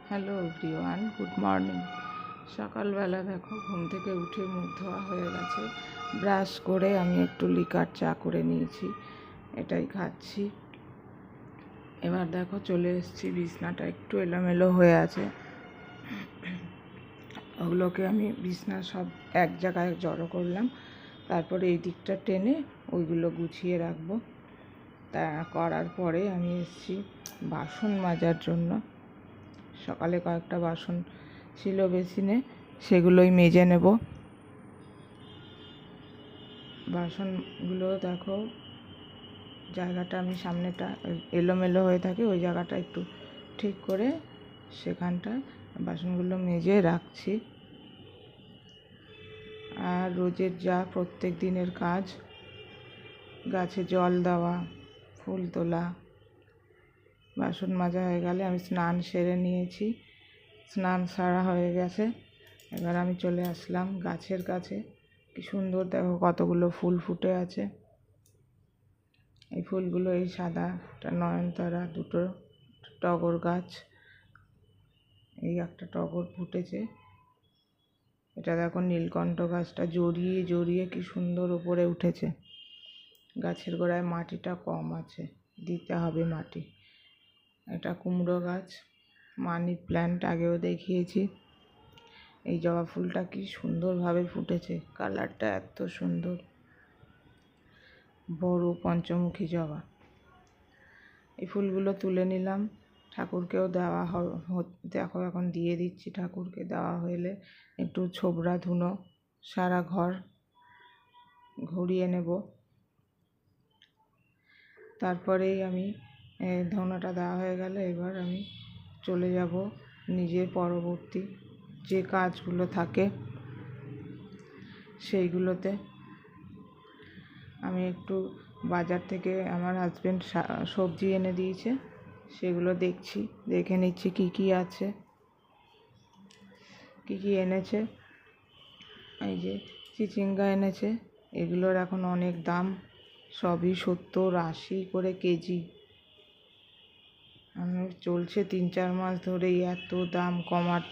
Hello everyone, good morning. সকালবেলা দেখো ঘুম থেকে উঠে মুখ ধোয়া হয়ে গেছে। ব্রাশ করে আমি একটু লিকার চা করে নিয়েছি, এটাই খাচ্ছি। এবার দেখো চলে এসেছি, বিছনাটা একটু এলোমেলো হয়ে আছে, ওগুলোকে আমি বিছনা সব এক জায়গায় জড়ো করলাম। তারপরে এই দিকটা টেনে ওইগুলো গুছিয়ে রাখবো। তা করার পরে আমি এসেছি বাসন মাজার জন্য। সকালে কয়েকটা বাসন ছিল বেসিনে, সেগুলোই মেজে নেব। বাসনগুলো দেখো জায়গাটা, আমি সামনেটা এলোমেলো হয়ে থাকে, ওই জায়গাটা একটু ঠিক করে সেখানটায় বাসনগুলো মেজে রাখছি। আর রোজের যা প্রত্যেক দিনের কাজ, গাছে জল দেওয়া, ফুল তোলা, বাসন মাজা হয়ে গেলে আমি স্নান সেরে নিয়েছি। স্নান সারা হয়ে গেছে। এবার আমি চলে আসলাম গাছের কাছে। কি সুন্দর দেখো কতগুলো ফুল ফুটে আছে। এই ফুলগুলো এই সাদাটা নয়নতারা, দুটো টগর গাছ, এই একটা টগর ফুটেছে। এটা দেখো নীলকণ্ঠ গাছটা জড়িয়ে জড়িয়ে কি সুন্দর উপরে উঠেছে। গাছের গোড়ায় মাটিটা কম আছে, দিতে হবে মাটি। এটা কুমড়ো গাছ, মানি প্ল্যান্ট আগেও দেখিয়েছি। এই জবা ফুলটা কি সুন্দরভাবে ফুটেছে, কালারটা এত সুন্দর, বড় পঞ্চমুখী জবা। এই ফুলগুলো তুলে নিলাম, ঠাকুরকেও দেওয়া দেখো এখন দিয়ে দিচ্ছি। ঠাকুরকে দেওয়া হলে একটু ছোবড়া ধুনো সারা ঘর ঘুরিয়ে নেব। তারপরেই আমি ধুনোটা দেওয়া হয়ে গেলে এবার আমি চলে যাব নিজের পরবর্তী যে কাজগুলো থাকে সেইগুলোতে। আমি একটু বাজার থেকে আমার হাজব্যান্ড সবজি এনে দিয়েছে, সেগুলো দেখে নিচ্ছি কি কি আছে, কি কি এনেছে। এই যে চিচিঙ্গা এনেছে, এগুলোর এখন অনেক দাম, সবই 70-80 করে কেজি। চলছে 3-4 মাস ধরেই এত দাম, কমার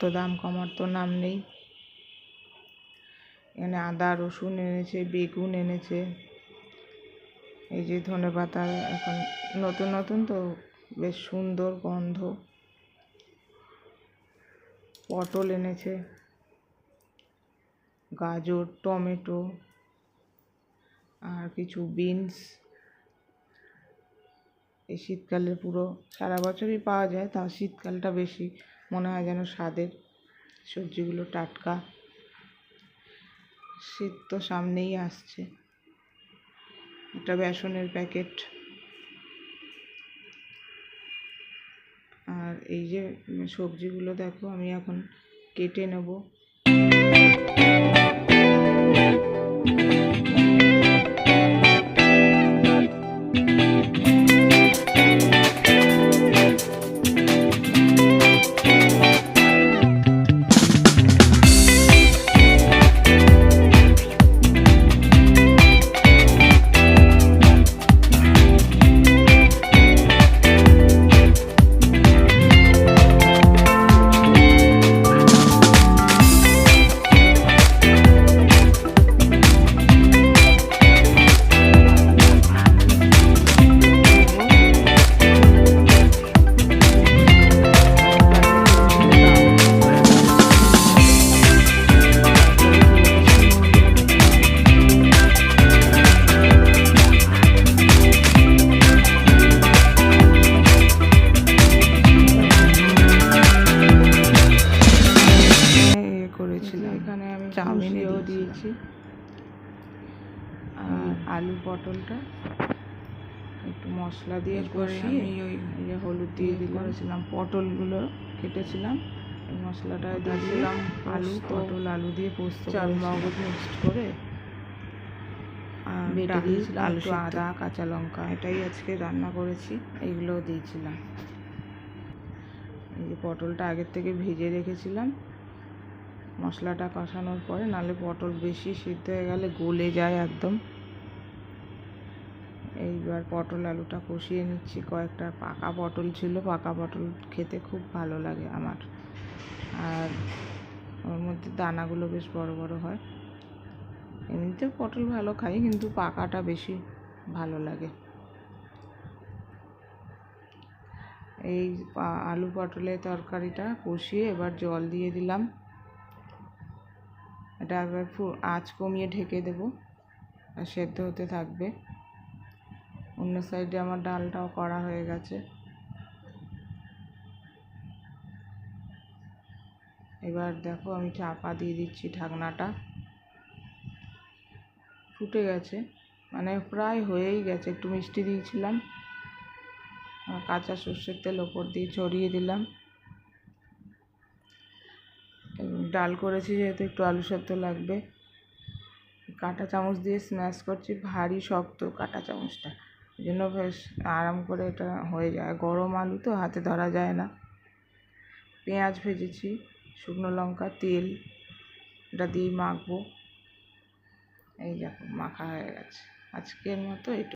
তো নাম নেই। এখানে আদা রসুন এনেছে, বেগুন এনেছে। এই যে ধনেপাতা, এখন নতুন নতুন তো বেশ সুন্দর গন্ধ। পটল এনেছে, গাজর, টমেটো, আর কিছু বিনস। এই শীতকালে পুরো সারা বছরই পাওয়া যায়, তাও শীতকালটা বেশি মনে হয় যেন স্বাদের। সবজিগুলো টাটকা, শীত তো সামনেই আসছে। একটা বেসনের প্যাকেট। আর এই যে সবজিগুলো দেখো আমি এখন কেটে নেব। এখানে আমি চাউমিনও দিয়েছি। আর আলু পটলটা একটু মশলা দিয়ে কষিয়ে আমি ওই হলুদ দিয়ে করেছিলাম। পটলগুলো কেটেছিলাম, এই মশলাটা দিয়েছিলাম। আলু দিয়ে পোস্ত, চাল মগজ মিক্সড করে বেটে দিয়েছিলাম, একটু আদা কাঁচা লঙ্কা, এটাই আজকে রান্না করেছি। এইগুলোও দিয়েছিলাম। এই যে পটলটা আগের থেকে ভেজে রেখেছিলাম মশলাটা কষানোর পরে, নাহলে পটল বেশি সিদ্ধ হয়ে গেলে গলে যায় একদম। এইবার পটল আলুটা কষিয়ে নিচ্ছি। কয়েকটা পাকা পটল ছিল, পাকা পটল খেতে খুব ভালো লাগে আমার। আর ওর মধ্যে দানাগুলো বেশ বড় বড় হয়। এমনিতেও পটল ভালো খাই, কিন্তু পাকাটা বেশি ভালো লাগে। এই আলু পটলের তরকারিটা কষিয়ে এবার জল দিয়ে দিলাম। এটা একবার আঁচ কমিয়ে ঢেকে দেবো আর সেদ্ধ হতে থাকবে। অন্য সাইডে আমার ডালটাও করা হয়ে গেছে। এবার দেখো আমি চাপা দিয়ে দিচ্ছি ঢাকনাটা। ফুটে গেছে, মানে প্রায় হয়েই গেছে। একটু মিষ্টি দিয়েছিলাম, কাঁচা সর্ষের তেল ওপর দিয়ে ছড়িয়ে দিলাম। ডাল করেছি যেহেতু একটু আলু সেদ্ধ লাগবে। কাঁটা চামচ দিয়ে স্ম্যাশ করছি, ভারী শক্ত কাঁটা চামচটা, ওই জন্য বেশ আরাম করে এটা হয়ে যায়। গরম আলু তো হাতে ধরা যায় না। পেঁয়াজ ভেজেছি, শুকনো লঙ্কা, তেল, এটা দিয়েই মাখবো। এই দেখো মাখা হয়ে গেছে। আজকের মতো এটুকু।